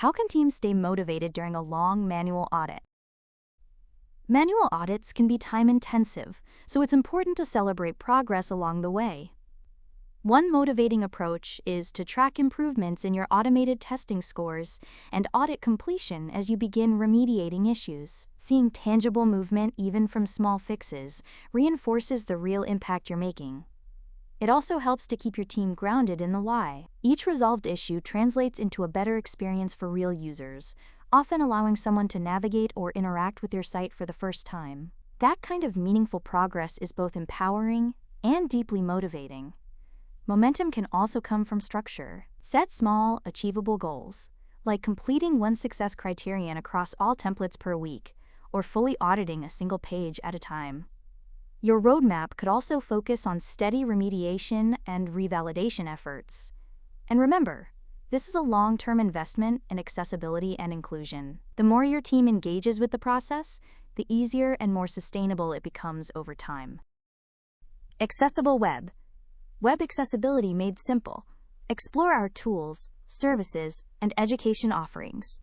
How can teams stay motivated during a long manual audit? Manual audits can be time-intensive, so it's important to celebrate progress along the way. One motivating approach is to track improvements in your automated testing scores and audit completion as you begin remediating issues. Seeing tangible movement, even from small fixes, reinforces the real impact you're making. It also helps to keep your team grounded in the why. Each resolved issue translates into a better experience for real users, often allowing someone to navigate or interact with your site for the first time. That kind of meaningful progress is both empowering and deeply motivating. Momentum can also come from structure. Set small, achievable goals, like completing one success criterion across all templates per week, or fully auditing a single page at a time. Your roadmap could also focus on steady remediation and revalidation efforts. And remember, this is a long-term investment in accessibility and inclusion. The more your team engages with the process, the easier and more sustainable it becomes over time. Accessible web. Web accessibility made simple. Explore our tools, services, and education offerings.